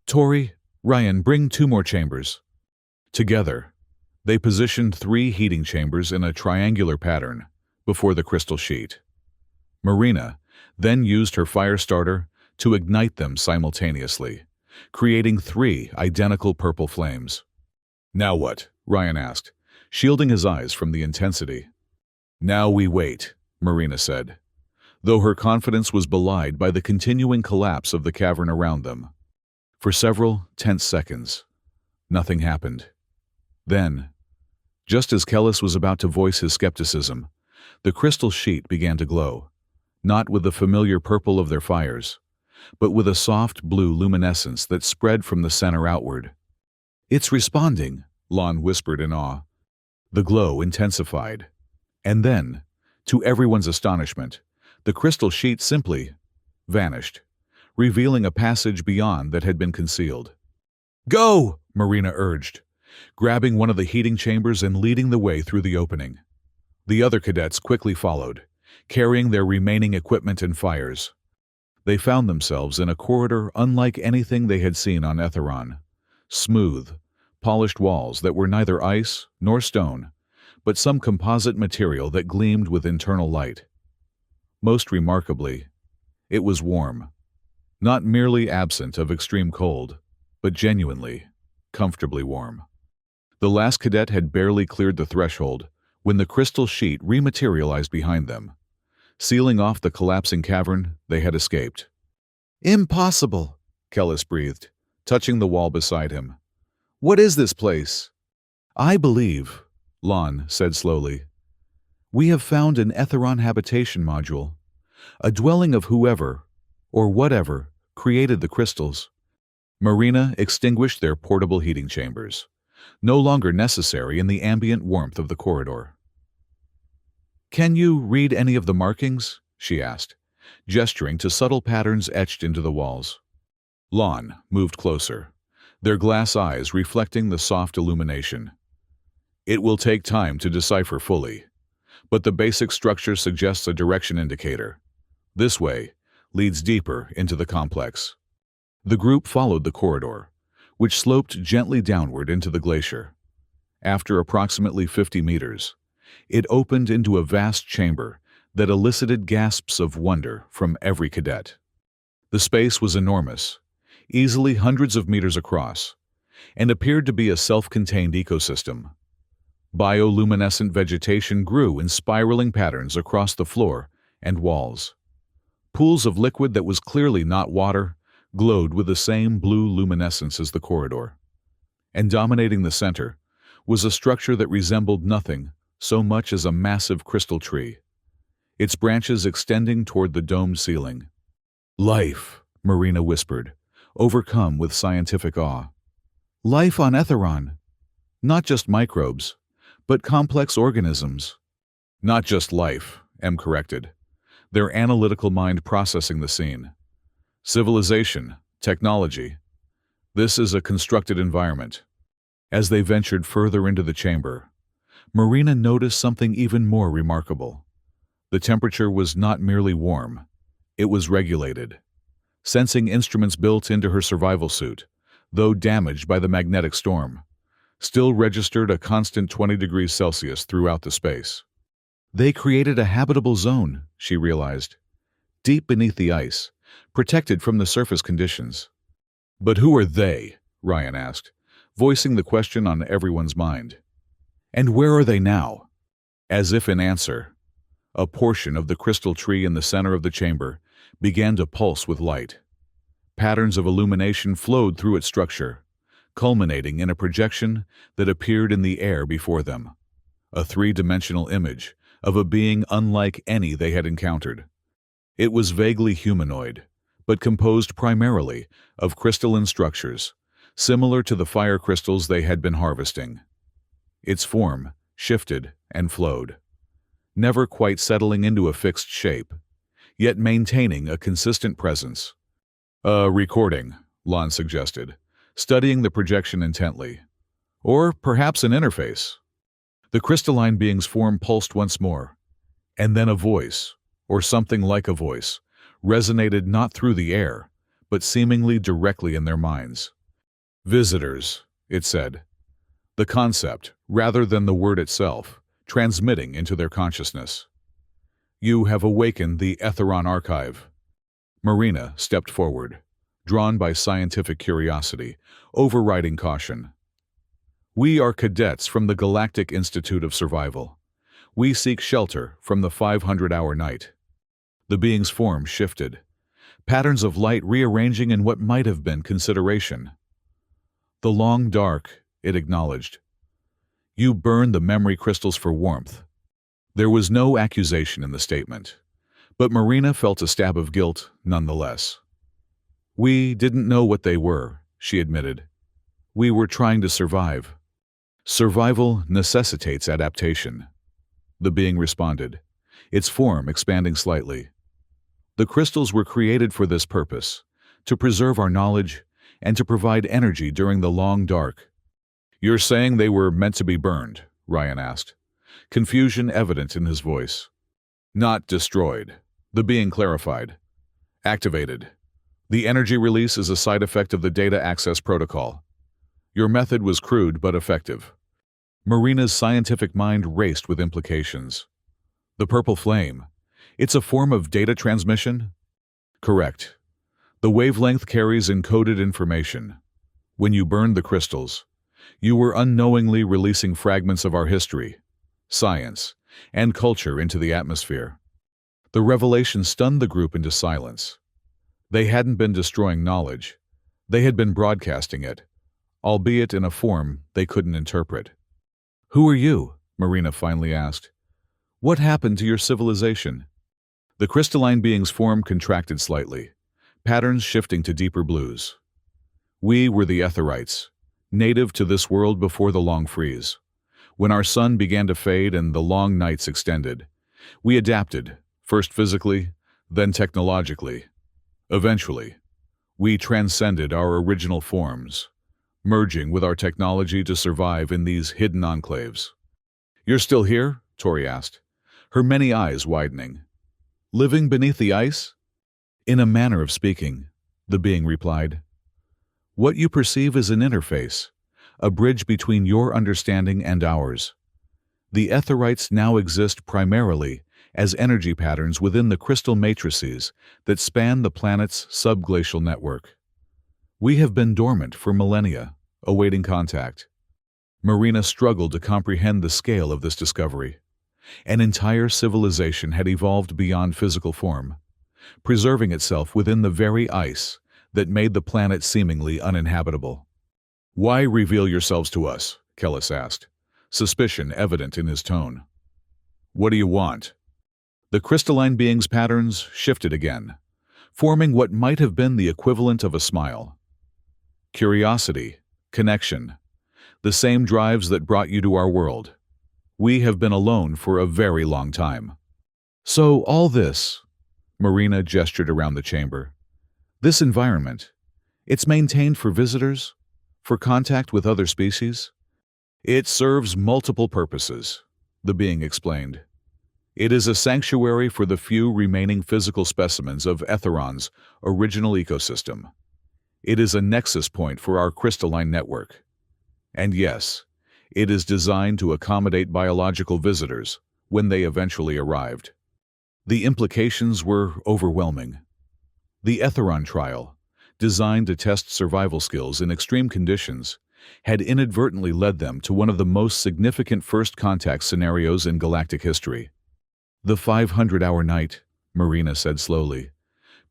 Tori, Ryan, bring 2 more chambers." Together, they positioned 3 heating chambers in a triangular pattern before the crystal sheet. Marina then used her fire starter to ignite them simultaneously, creating 3 identical purple flames. "Now what?" Ryan asked, shielding his eyes from the intensity. "Now we wait," Marina said, though her confidence was belied by the continuing collapse of the cavern around them. For several tense seconds, nothing happened. Then, just as Kellis was about to voice his skepticism, the crystal sheet began to glow, not with the familiar purple of their fires, but with a soft blue luminescence that spread from the center outward. "It's responding," Lon whispered in awe. The glow intensified, and then, to everyone's astonishment, the crystal sheet simply vanished, revealing a passage beyond that had been concealed. "Go!" Marina urged, grabbing one of the heating chambers and leading the way through the opening. The other cadets quickly followed, carrying their remaining equipment and fires. They found themselves in a corridor unlike anything they had seen on Etheron. Smooth, polished walls that were neither ice nor stone, but some composite material that gleamed with internal light. Most remarkably, it was warm, not merely absent of extreme cold, but genuinely, comfortably warm. The last cadet had barely cleared the threshold when the crystal sheet rematerialized behind them, sealing off the collapsing cavern they had escaped. "Impossible," Kellis breathed, touching the wall beside him. "What is this place?" "I believe," Lon said slowly, "we have found an Etheron habitation module a dwelling of whoever, or whatever, created the crystals. Marina extinguished their portable heating chambers, no longer necessary in the ambient warmth of the corridor. "Can you read any of the markings?" she asked, gesturing to subtle patterns etched into the walls. Lon moved closer, their glass eyes reflecting the soft illumination. "It will take time to decipher fully, but the basic structure suggests a direction indicator. This way leads deeper into the complex." The group followed the corridor, which sloped gently downward into the glacier. After approximately 50 meters, it opened into a vast chamber that elicited gasps of wonder from every cadet. The space was enormous, easily hundreds of meters across, and appeared to be a self-contained ecosystem. Bioluminescent vegetation grew in spiraling patterns across the floor and walls. Pools of liquid that was clearly not water glowed with the same blue luminescence as the corridor. And dominating the center was a structure that resembled nothing so much as a massive crystal tree, its branches extending toward the domed ceiling. "Life," Marina whispered, overcome with scientific awe. "Life on Etheron. Not just microbes, but complex organisms." "Not just life," M corrected, their analytical mind processing the scene. "Civilization, technology. This is a constructed environment." As they ventured further into the chamber, Marina noticed something even more remarkable. The temperature was not merely warm, it was regulated. Sensing instruments built into her survival suit, though damaged by the magnetic storm, still registered a constant 20 degrees Celsius throughout the space. They created a habitable zone, she realized, deep beneath the ice, protected from the surface conditions. "But who are they?" Ryan asked, voicing the question on everyone's mind. "And where are they now?" As if in answer, a portion of the crystal tree in the center of the chamber began to pulse with light. Patterns of illumination flowed through its structure, culminating in a projection that appeared in the air before them, a three-dimensional image of a being unlike any they had encountered. It was vaguely humanoid, but composed primarily of crystalline structures, similar to the fire crystals they had been harvesting. Its form shifted and flowed, never quite settling into a fixed shape, yet maintaining a consistent presence. "A recording," Lon suggested, studying the projection intently. "Or perhaps an interface." The crystalline being's form pulsed once more, and then a voice, or something like a voice, resonated not through the air, but seemingly directly in their minds. "Visitors," it said, the concept, rather than the word itself, transmitting into their consciousness. "You have awakened the Etheron archive." Marina stepped forward, drawn by scientific curiosity, overriding caution. "We are cadets from the Galactic Institute of Survival. We seek shelter from the 500-hour night." The being's form shifted, patterns of light rearranging in what might have been consideration. "The long dark," it acknowledged. "You burn the memory crystals for warmth." There was no accusation in the statement, but Marina felt a stab of guilt nonetheless. "We didn't know what they were," she admitted. "We were trying to survive." "Survival necessitates adaptation," the being responded, its form expanding slightly. "The crystals were created for this purpose, to preserve our knowledge and to provide energy during the long dark." "You're saying they were meant to be burned?" Ryan asked, confusion evident in his voice. "Not destroyed," the being clarified. "Activated. The energy release is a side effect of the data access protocol. Your method was crude but effective." Marina's scientific mind raced with implications. "The purple flame. It's a form of data transmission?" "Correct. The wavelength carries encoded information. When you burned the crystals, you were unknowingly releasing fragments of our history, science, and culture into the atmosphere." The revelation stunned the group into silence. They hadn't been destroying knowledge. They had been broadcasting it, albeit in a form they couldn't interpret. "Who are you?" Marina finally asked. "What happened to your civilization?" The crystalline being's form contracted slightly, patterns shifting to deeper blues. We were the Etherites, native to this world before the long freeze. When our sun began to fade and the long nights extended, we adapted, first physically, then technologically. Eventually, we transcended our original forms, merging with our technology to survive in these hidden enclaves. "You're still here?" Tori asked, her many eyes widening. "Living beneath the ice?" "In a manner of speaking," the being replied. "What you perceive is an interface, a bridge between your understanding and ours. The Etherites now exist primarily as energy patterns within the crystal matrices that span the planet's subglacial network. We have been dormant for millennia, awaiting contact." Marina struggled to comprehend the scale of this discovery. An entire civilization had evolved beyond physical form, preserving itself within the very ice that made the planet seemingly uninhabitable. "Why reveal yourselves to us?" Kellis asked, suspicion evident in his tone. "What do you want?" The crystalline being's patterns shifted again, forming what might have been the equivalent of a smile. "Curiosity, connection, the same drives that brought you to our world. We have been alone for a very long time." "So all this," Marina gestured around the chamber, "this environment, it's maintained for visitors, for contact with other species?" "It serves multiple purposes," the being explained. "It is a sanctuary for the few remaining physical specimens of Etheron's original ecosystem. It is a nexus point for our crystalline network. And yes, it is designed to accommodate biological visitors when they eventually arrived." The implications were overwhelming. The Etheron trial, designed to test survival skills in extreme conditions, had inadvertently led them to one of the most significant first contact scenarios in galactic history. "The 500-hour night," Marina said slowly,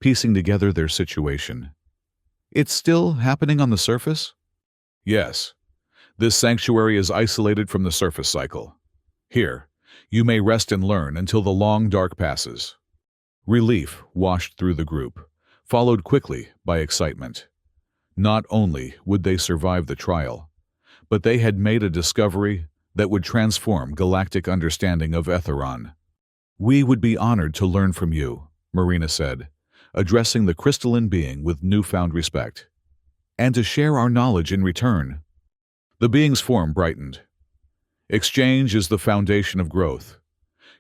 piecing together their situation. "It's still happening on the surface?" "Yes. This sanctuary is isolated from the surface cycle. Here, you may rest and learn until the long dark passes." Relief washed through the group, followed quickly by excitement. Not only would they survive the trial, but they had made a discovery that would transform galactic understanding of Etheron. "We would be honored to learn from you," Marina said, addressing the crystalline being with newfound respect. "And to share our knowledge in return." The being's form brightened. "Exchange is the foundation of growth.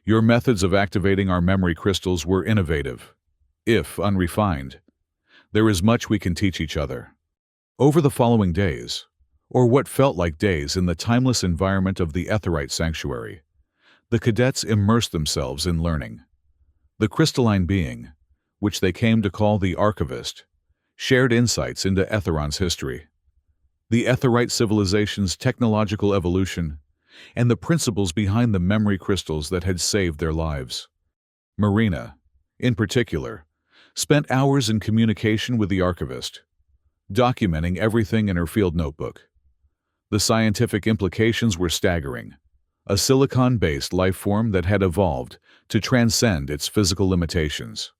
Your methods of activating our memory crystals were innovative, if unrefined. There is much we can teach each other." Over the following days, or what felt like days in the timeless environment of the Etherite sanctuary, the cadets immersed themselves in learning. The crystalline being, which they came to call the Archivist, shared insights into Etheron's history, the Etherite civilization's technological evolution, and the principles behind the memory crystals that had saved their lives. Marina, in particular, spent hours in communication with the Archivist, documenting everything in her field notebook. The scientific implications were staggering. A silicon-based life form that had evolved to transcend its physical limitations,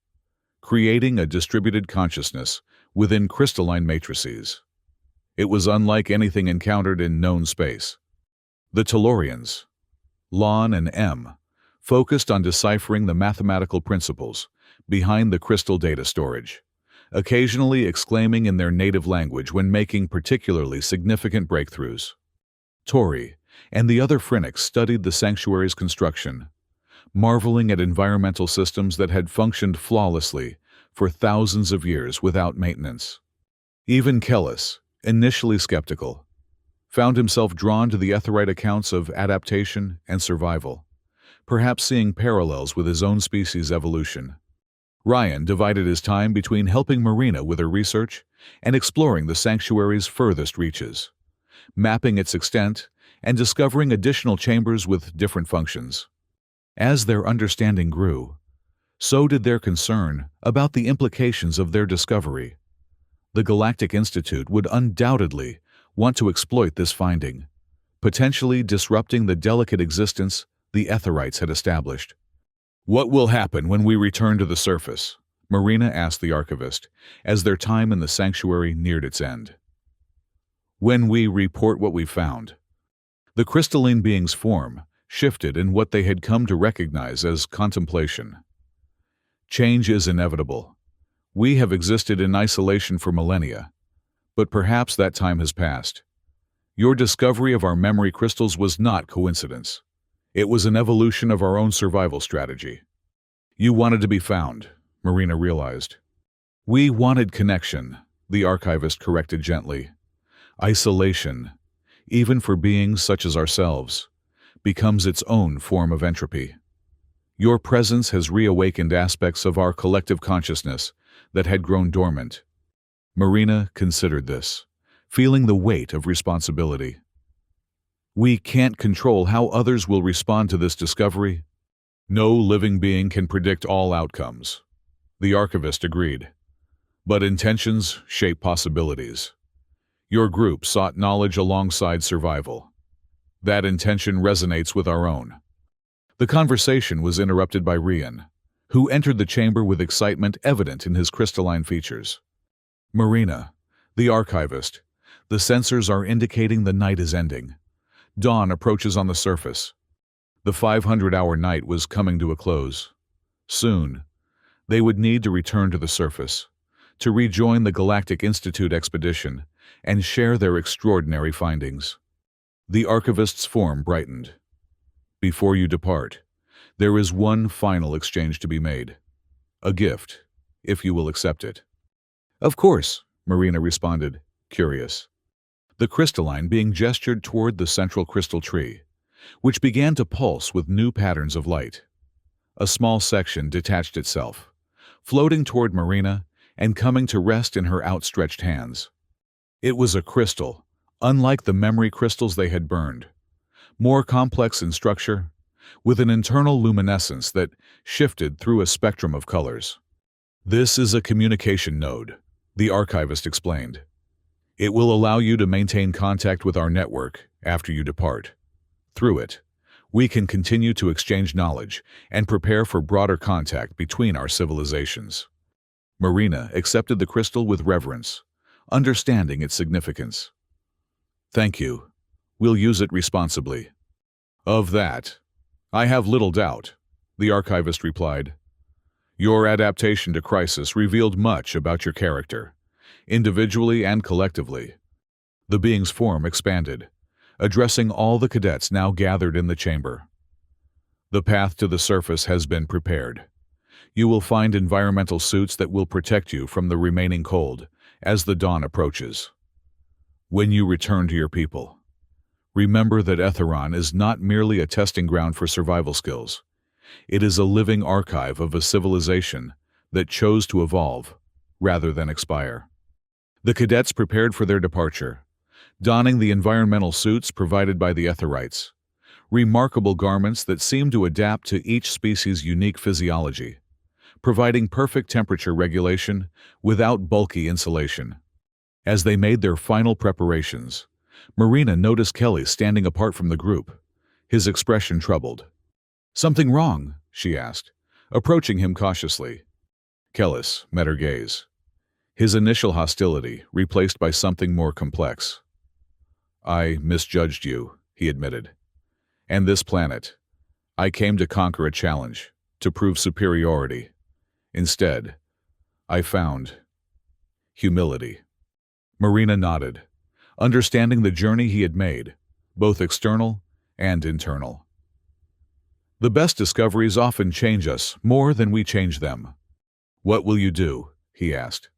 creating a distributed consciousness within crystalline matrices. It was unlike anything encountered in known space. The Tellurians, Lon and M, focused on deciphering the mathematical principles behind the crystal data storage, occasionally exclaiming in their native language when making particularly significant breakthroughs. Tori and the other Phrenics studied the sanctuary's construction, marveling at environmental systems that had functioned flawlessly for thousands of years without maintenance. Even Kellis, initially skeptical, found himself drawn to the Etherite accounts of adaptation and survival, perhaps seeing parallels with his own species' evolution. Ryan divided his time between helping Marina with her research and exploring the sanctuary's furthest reaches, mapping its extent and discovering additional chambers with different functions. As their understanding grew, so did their concern about the implications of their discovery. The Galactic Institute would undoubtedly want to exploit this finding, potentially disrupting the delicate existence the Etherites had established. What will happen when we return to the surface? Marina asked the archivist, as their time in the sanctuary neared its end. When we report what we found. The crystalline being's form shifted in what they had come to recognize as contemplation. Change is inevitable. We have existed in isolation for millennia, but perhaps that time has passed. Your discovery of our memory crystals was not coincidence. It was an evolution of our own survival strategy. You wanted to be found, Marina realized. We wanted connection, the archivist corrected gently. Isolation, even for beings such as ourselves, becomes its own form of entropy. Your presence has reawakened aspects of our collective consciousness that had grown dormant. Marina considered this, feeling the weight of responsibility. We can't control how others will respond to this discovery. No living being can predict all outcomes. The archivist agreed. But intentions shape possibilities. Your group sought knowledge alongside survival. That intention resonates with our own. The conversation was interrupted by Rian, who entered the chamber with excitement evident in his crystalline features. Marina, the archivist, the sensors are indicating the night is ending. Dawn approaches on the surface. The 500-hour night was coming to a close. Soon, they would need to return to the surface, to rejoin the Galactic Institute expedition and share their extraordinary findings. The archivist's form brightened. Before you depart, there is one final exchange to be made. A gift, if you will accept it. Of course, Marina responded, curious. The crystalline being gestured toward the central crystal tree, which began to pulse with new patterns of light. A small section detached itself, floating toward Marina and coming to rest in her outstretched hands. It was a crystal, unlike the memory crystals they had burned, more complex in structure, with an internal luminescence that shifted through a spectrum of colors. This is a communication node, the archivist explained. It will allow you to maintain contact with our network after you depart. Through it, we can continue to exchange knowledge and prepare for broader contact between our civilizations. Marina accepted the crystal with reverence, understanding its significance. Thank you. We'll use it responsibly. Of that, I have little doubt, the archivist replied. Your adaptation to crisis revealed much about your character, individually and collectively. The being's form expanded, addressing all the cadets now gathered in the chamber. The path to the surface has been prepared. You will find environmental suits that will protect you from the remaining cold as the dawn approaches. When you return to your people, remember that Etheron is not merely a testing ground for survival skills. It is a living archive of a civilization that chose to evolve rather than expire. The cadets prepared for their departure, donning the environmental suits provided by the Etherites, remarkable garments that seem to adapt to each species' unique physiology, providing perfect temperature regulation without bulky insulation. As they made their final preparations, Marina noticed Kelly standing apart from the group, his expression troubled. Something wrong? She asked, approaching him cautiously. Kellis met her gaze, his initial hostility replaced by something more complex. I misjudged you, he admitted. And this planet. I came to conquer a challenge, to prove superiority. Instead, I found humility. Marina nodded, understanding the journey he had made, both external and internal. The best discoveries often change us more than we change them. What will you do? He asked.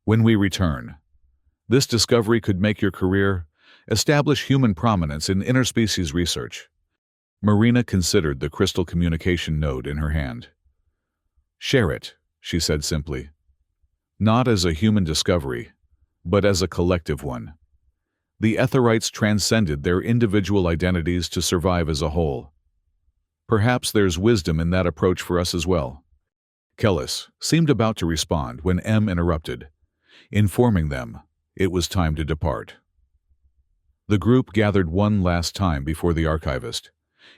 When we return. This discovery could make your career, establish human prominence in interspecies research. Marina considered the crystal communication node in her hand. Share it, she said simply. Not as a human discovery, but as a collective one. The Etherites transcended their individual identities to survive as a whole. Perhaps there's wisdom in that approach for us as well. Kellis seemed about to respond when M interrupted, informing them it was time to depart. The group gathered one last time before the archivist,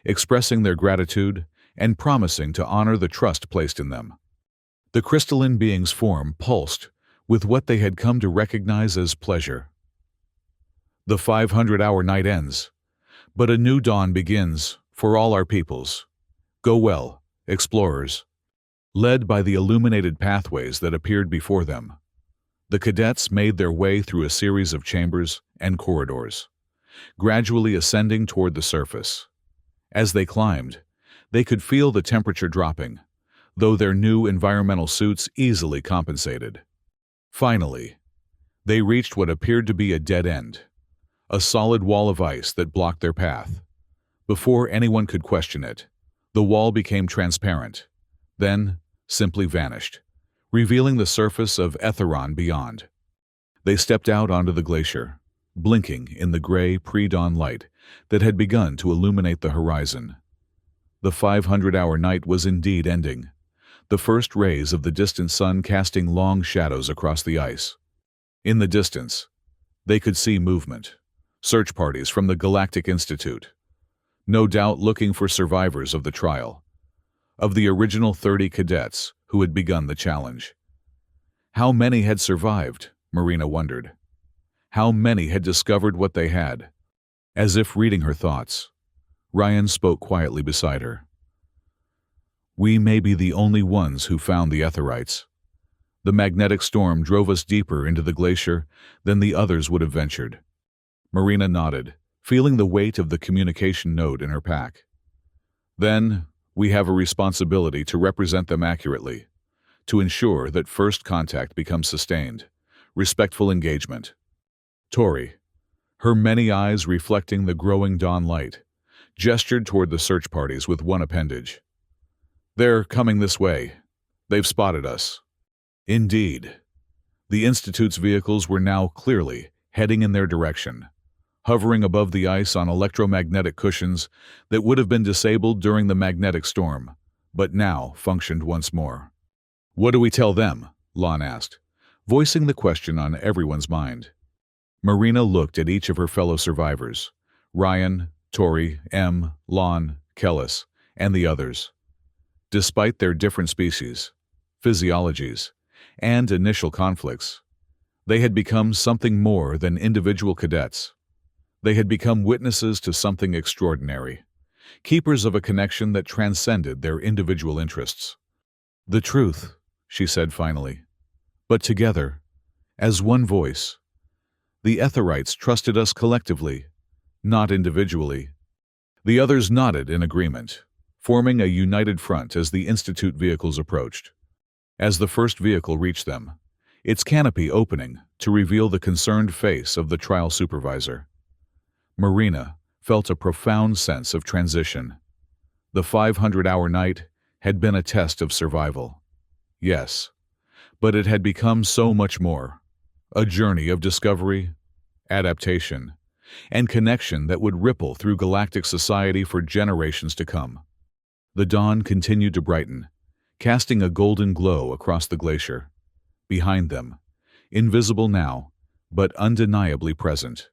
expressing their gratitude and promising to honor the trust placed in them. The crystalline being's form pulsed with what they had come to recognize as pleasure. The 500-hour night ends, but a new dawn begins for all our peoples. Go well, explorers. Led by the illuminated pathways that appeared before them, the cadets made their way through a series of chambers and corridors, gradually ascending toward the surface. As they climbed, they could feel the temperature dropping, though their new environmental suits easily compensated. Finally, they reached what appeared to be a dead end, a solid wall of ice that blocked their path. Before anyone could question it, the wall became transparent, then simply vanished, revealing the surface of Etheron beyond. They stepped out onto the glacier, blinking in the gray pre-dawn light that had begun to illuminate the horizon. The 500-hour night was indeed ending, the first rays of the distant sun casting long shadows across the ice. In the distance, they could see movement, search parties from the Galactic Institute, no doubt looking for survivors of the trial, of the original 30 cadets who had begun the challenge. How many had survived, Marina wondered. How many had discovered what they had? As if reading her thoughts, Ryan spoke quietly beside her. We may be the only ones who found the Etherites. The magnetic storm drove us deeper into the glacier than the others would have ventured. Marina nodded, feeling the weight of the communication node in her pack. Then, we have a responsibility to represent them accurately, to ensure that first contact becomes sustained, respectful engagement. Tori, her many eyes reflecting the growing dawn light, gestured toward the search parties with one appendage. They're coming this way. They've spotted us. Indeed. The Institute's vehicles were now clearly heading in their direction, hovering above the ice on electromagnetic cushions that would have been disabled during the magnetic storm, but now functioned once more. What do we tell them? Lon asked, voicing the question on everyone's mind. Marina looked at each of her fellow survivors, Ryan, Tori, Em, Lon, Kellis, and the others. Despite their different species, physiologies, and initial conflicts, they had become something more than individual cadets. They had become witnesses to something extraordinary, keepers of a connection that transcended their individual interests. The truth, she said finally, but together, as one voice. The Etherites trusted us collectively, not individually. The others nodded in agreement, forming a united front as the Institute vehicles approached. As the first vehicle reached them, its canopy opening to reveal the concerned face of the trial supervisor, Marina felt a profound sense of transition. The 500-hour night had been a test of survival. Yes, but it had become so much more. A journey of discovery, adaptation, and connection that would ripple through galactic society for generations to come. The dawn continued to brighten, casting a golden glow across the glacier. Behind them, invisible now, but undeniably present,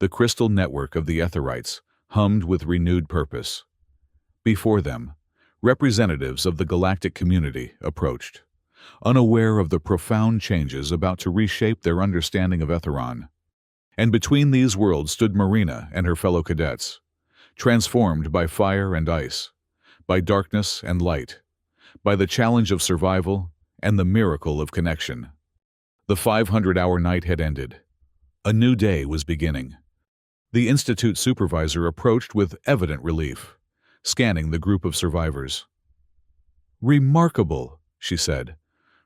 the crystal network of the Etherites hummed with renewed purpose. Before them, representatives of the galactic community approached, unaware of the profound changes about to reshape their understanding of Etheron. And between these worlds stood Marina and her fellow cadets, transformed by fire and ice, by darkness and light, by the challenge of survival and the miracle of connection. The 500-hour night had ended. A new day was beginning. The Institute supervisor approached with evident relief, scanning the group of survivors. "Remarkable," she said,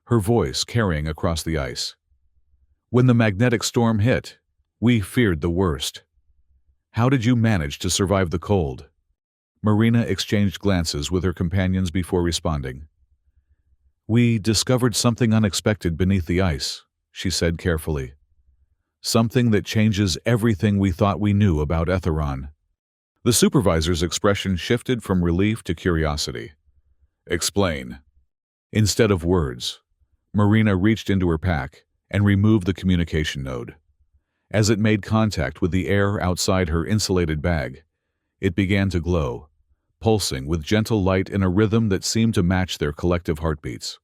her voice carrying across the ice. "When the magnetic storm hit, we feared the worst. How did you manage to survive the cold?" Marina exchanged glances with her companions before responding. "We discovered something unexpected beneath the ice," she said carefully. "Something that changes everything we thought we knew about Etheron." The supervisor's expression shifted from relief to curiosity. "Explain." Instead of words, Marina reached into her pack and removed the communication node. As it made contact with the air outside her insulated bag, it began to glow, pulsing with gentle light in a rhythm that seemed to match their collective heartbeats.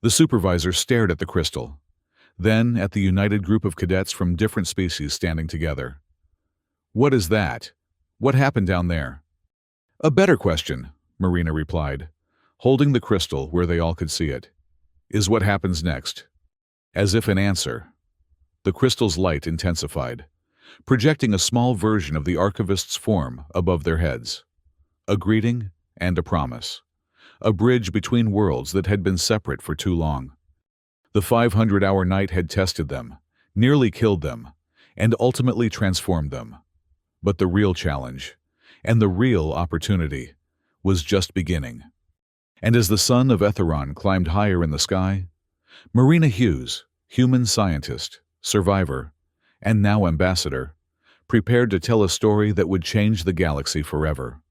The supervisor stared at the crystal, then at the united group of cadets from different species standing together. "What is that? What happened down there?" "A better question," Marina replied, holding the crystal where they all could see it, "is what happens next." As if in answer, the crystal's light intensified, projecting a small version of the archivist's form above their heads. A greeting and a promise. A bridge between worlds that had been separate for too long. The 500-hour night had tested them, nearly killed them, and ultimately transformed them. But the real challenge, and the real opportunity, was just beginning. And as the sun of Etheron climbed higher in the sky, Marina Hughes, human scientist, survivor, and now ambassador, prepared to tell a story that would change the galaxy forever.